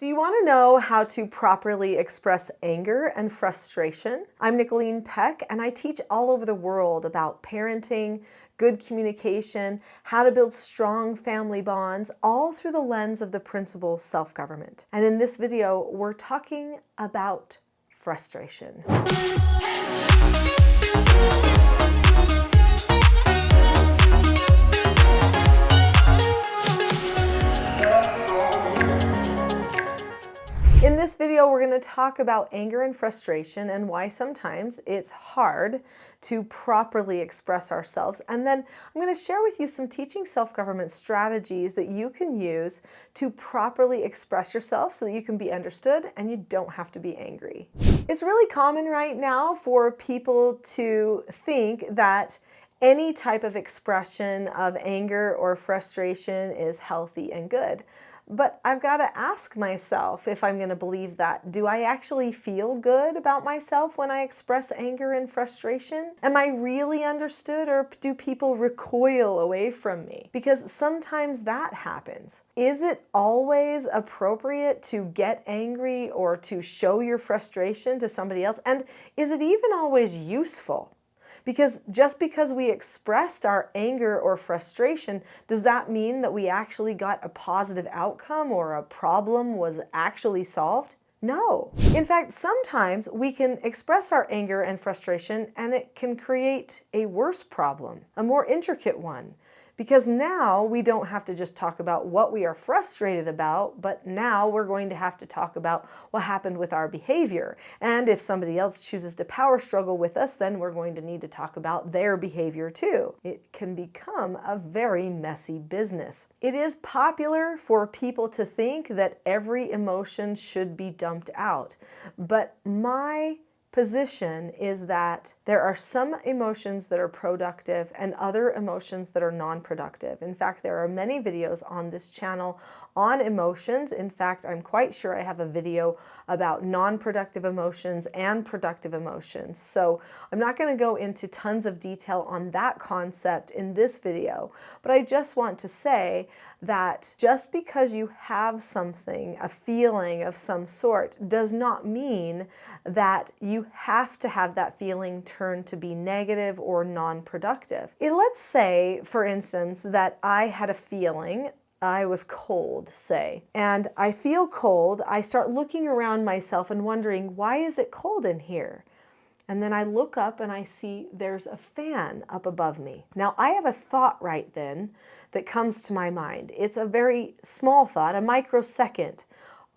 Do you want to know how to properly express anger and frustration? I'm Nicholeen Peck, and I teach all over the world about parenting, good communication, how to build strong family bonds, all through the lens of the principle self-government. And in this video, we're talking about frustration. In this video, we're going to talk about anger and frustration and why sometimes it's hard to properly express ourselves. And then I'm going to share with you some teaching self-government strategies that you can use to properly express yourself so that you can be understood and you don't have to be angry. It's really common right now for people to think that any type of expression of anger or frustration is healthy and good. But I've got to ask myself if I'm going to believe that. Do I actually feel good about myself when I express anger and frustration? Am I really understood, or do people recoil away from me? Because sometimes that happens. Is it always appropriate to get angry or to show your frustration to somebody else? And is it even always useful? Because just because we expressed our anger or frustration, does that mean that we actually got a positive outcome or a problem was actually solved? No. In fact, sometimes we can express our anger and frustration and it can create a worse problem, a more intricate one. Because now we don't have to just talk about what we are frustrated about, but now we're going to have to talk about what happened with our behavior. And if somebody else chooses to power struggle with us, then we're going to need to talk about their behavior too. It can become a very messy business. It is popular for people to think that every emotion should be dumped out, but my position is that there are some emotions that are productive and other emotions that are non-productive. In fact, there are many videos on this channel on emotions. In fact, I'm quite sure I have a video about non-productive emotions and productive emotions. So I'm not going to go into tons of detail on that concept in this video, but I just want to say that just because you have something, a feeling of some sort, does not mean that you have to have that feeling turn to be negative or non-productive. Let's say, for instance, that I had a feeling, I was cold, say, and I feel cold. I start looking around myself and wondering, why is it cold in here? And then I look up and I see there's a fan up above me. Now I have a thought right then that comes to my mind. It's a very small thought, a microsecond.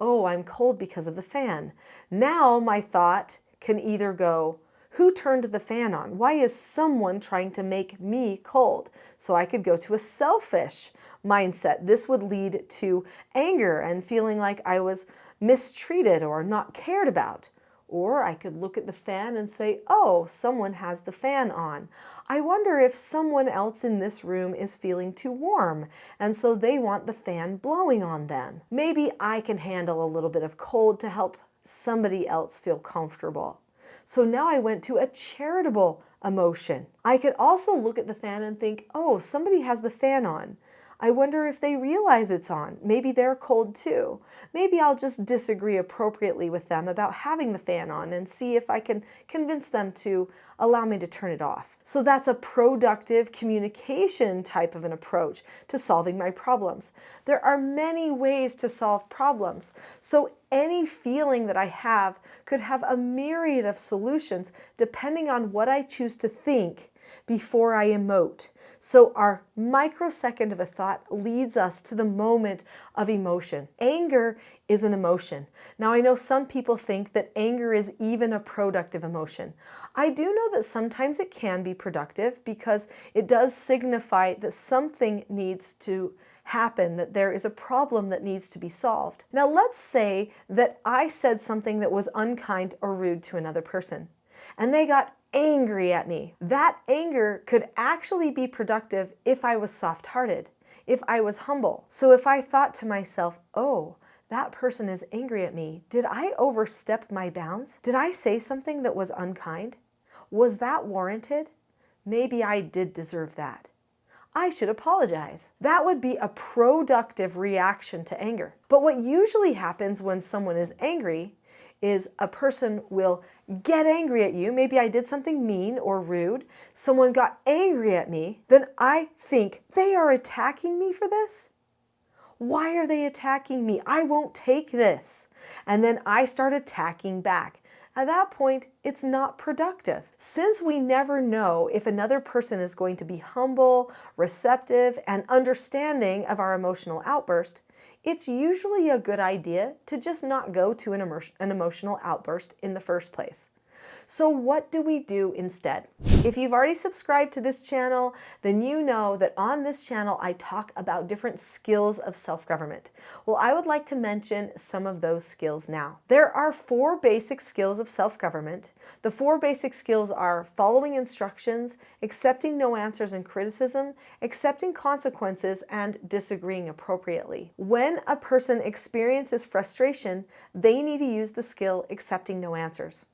Oh, I'm cold because of the fan. Now my thought can either go, who turned the fan on? Why is someone trying to make me cold? So I could go to a selfish mindset. This would lead to anger and feeling like I was mistreated or not cared about. Or I could look at the fan and say, oh, someone has the fan on. I wonder if someone else in this room is feeling too warm, and so they want the fan blowing on them. Maybe I can handle a little bit of cold to help somebody else feel comfortable. So now I went to a charitable emotion. I could also look at the fan and think, oh, somebody has the fan on. I wonder if they realize it's on. Maybe they're cold too. Maybe I'll just disagree appropriately with them about having the fan on and see if I can convince them to allow me to turn it off. So that's a productive communication type of an approach to solving my problems. There are many ways to solve problems. So any feeling that I have could have a myriad of solutions depending on what I choose to think before I emote. So our microsecond of a thought leads us to the moment of emotion. Anger is an emotion. Now I know some people think that anger is even a productive emotion. I do know that sometimes it can be productive because it does signify that something needs to happen, that there is a problem that needs to be solved. Now let's say that I said something that was unkind or rude to another person, and they got angry at me. That anger could actually be productive if I was soft-hearted, if I was humble. So if I thought to myself, oh, that person is angry at me. Did I overstep my bounds? Did I say something that was unkind? Was that warranted? Maybe I did deserve that. I should apologize. That would be a productive reaction to anger. But what usually happens when someone is angry is a person will get angry at you. Maybe I did something mean or rude. Someone got angry at me. Then I think they are attacking me for this. Why are they attacking me? I won't take this. And then I start attacking back. At that point, it's not productive. Since we never know if another person is going to be humble, receptive, and understanding of our emotional outburst, it's usually a good idea to just not go to an emotional outburst in the first place. So what do we do instead? If you've already subscribed to this channel, then you know that on this channel I talk about different skills of self-government. Well, I would like to mention some of those skills now. There are 4 basic skills of self-government. The 4 basic skills are following instructions, accepting no answers and criticism, accepting consequences, and disagreeing appropriately. When a person experiences frustration, they need to use the skill accepting no answers.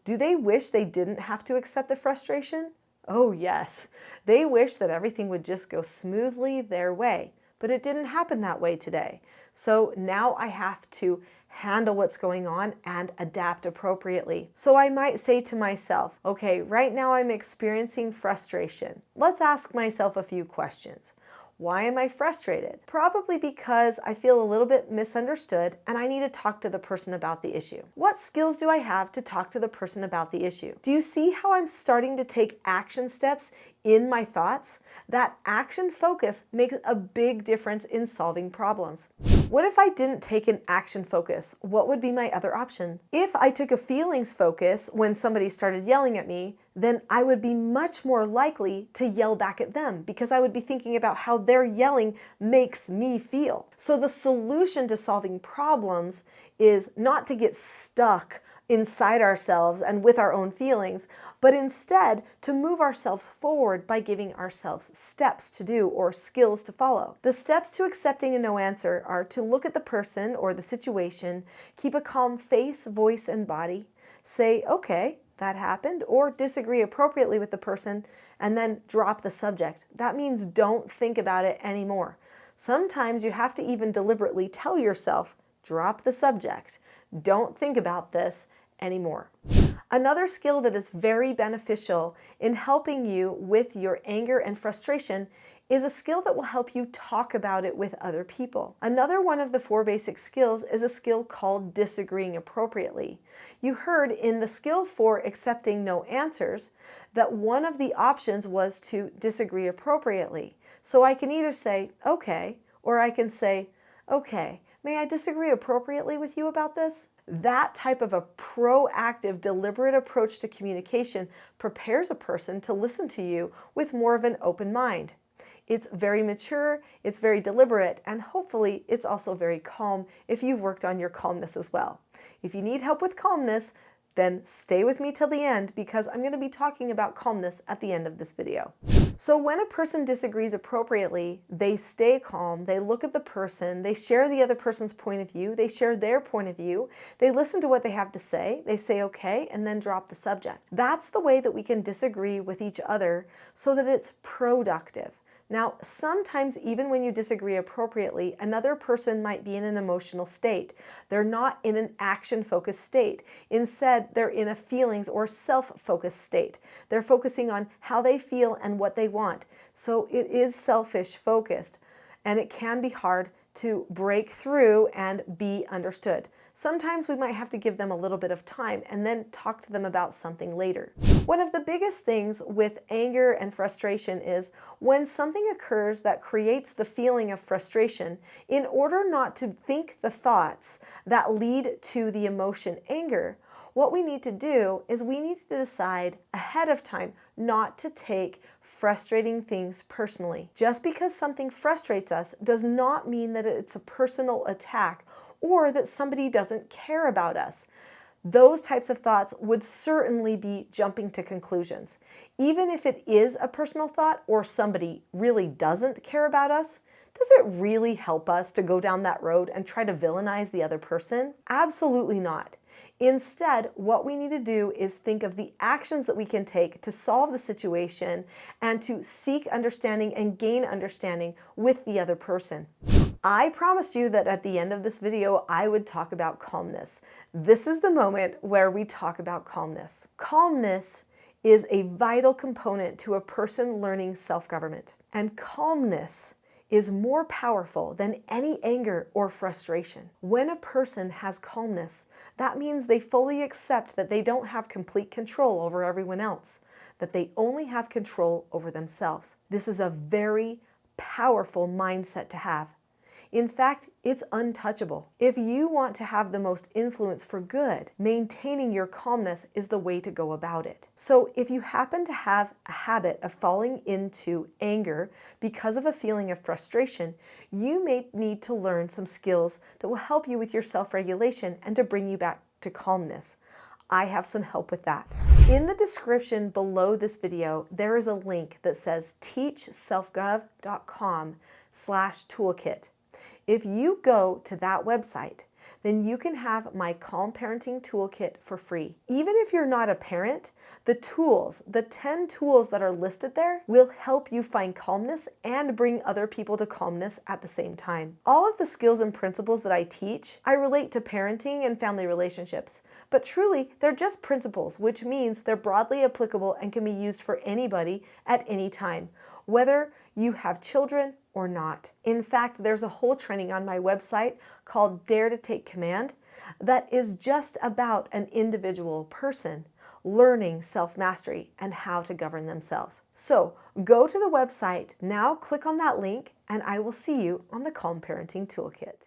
Do they wish they didn't have to accept the frustration? Oh yes, they wish that everything would just go smoothly their way, but it didn't happen that way today. So now I have to handle what's going on and adapt appropriately. So I might say to myself, okay, right now I'm experiencing frustration. Let's ask myself a few questions. Why am I frustrated? Probably because I feel a little bit misunderstood and I need to talk to the person about the issue. What skills do I have to talk to the person about the issue? Do you see how I'm starting to take action steps in my thoughts? That action focus makes a big difference in solving problems. What if I didn't take an action focus? What would be my other option? If I took a feelings focus when somebody started yelling at me, then I would be much more likely to yell back at them because I would be thinking about how their yelling makes me feel. So the solution to solving problems is not to get stuck inside ourselves and with our own feelings, but instead to move ourselves forward by giving ourselves steps to do or skills to follow. The steps to accepting a no answer are to look at the person or the situation, keep a calm face, voice, and body, say, okay, that happened, or disagree appropriately with the person, and then drop the subject. That means don't think about it anymore. Sometimes you have to even deliberately tell yourself, drop the subject. Don't think about this anymore. Another skill that is very beneficial in helping you with your anger and frustration is a skill that will help you talk about it with other people. Another one of the 4 basic skills is a skill called disagreeing appropriately. You heard in the skill for accepting no answers that one of the options was to disagree appropriately. So I can either say, okay, or I can say, okay, may I disagree appropriately with you about this? That type of a proactive, deliberate approach to communication prepares a person to listen to you with more of an open mind. It's very mature, it's very deliberate, and hopefully it's also very calm if you've worked on your calmness as well. If you need help with calmness, then stay with me till the end because I'm going to be talking about calmness at the end of this video. So when a person disagrees appropriately, they stay calm, they look at the person, they share the other person's point of view, they share their point of view, they listen to what they have to say, they say okay, and then drop the subject. That's the way that we can disagree with each other so that it's productive. Now, sometimes even when you disagree appropriately, another person might be in an emotional state. They're not in an action-focused state. Instead, they're in a feelings or self-focused state. They're focusing on how they feel and what they want. So it is selfish-focused, and it can be hard to break through and be understood. Sometimes we might have to give them a little bit of time and then talk to them about something later. One of the biggest things with anger and frustration is when something occurs that creates the feeling of frustration, in order not to think the thoughts that lead to the emotion anger, what we need to do is we need to decide ahead of time not to take frustrating things personally. Just because something frustrates us does not mean that it's a personal attack or that somebody doesn't care about us. Those types of thoughts would certainly be jumping to conclusions. Even if it is a personal thought or somebody really doesn't care about us, Does it really help us to go down that road and try to villainize the other person? Absolutely not. Instead, what we need to do is think of the actions that we can take to solve the situation and to seek understanding and gain understanding with the other person. I promised you that at the end of this video, I would talk about calmness. This is the moment where we talk about calmness. Calmness is a vital component to a person learning self-government. And calmness is more powerful than any anger or frustration. When a person has calmness, that means they fully accept that they don't have complete control over everyone else, that they only have control over themselves. This is a very powerful mindset to have. In fact, it's untouchable. If you want to have the most influence for good, maintaining your calmness is the way to go about it. So if you happen to have a habit of falling into anger because of a feeling of frustration, you may need to learn some skills that will help you with your self-regulation and to bring you back to calmness. I have some help with that. In the description below this video, there is a link that says teachselfgov.com/toolkit. If you go to that website, then you can have my Calm Parenting Toolkit for free. Even if you're not a parent, the 10 tools that are listed there will help you find calmness and bring other people to calmness at the same time. All of the skills and principles that I teach, I relate to parenting and family relationships, but truly they're just principles, which means they're broadly applicable and can be used for anybody at any time, whether you have children or not. In fact, there's a whole training on my website called Dare to Take Command that is just about an individual person learning self-mastery and how to govern themselves. So go to the website now, click on that link, and I will see you on the Calm Parenting Toolkit.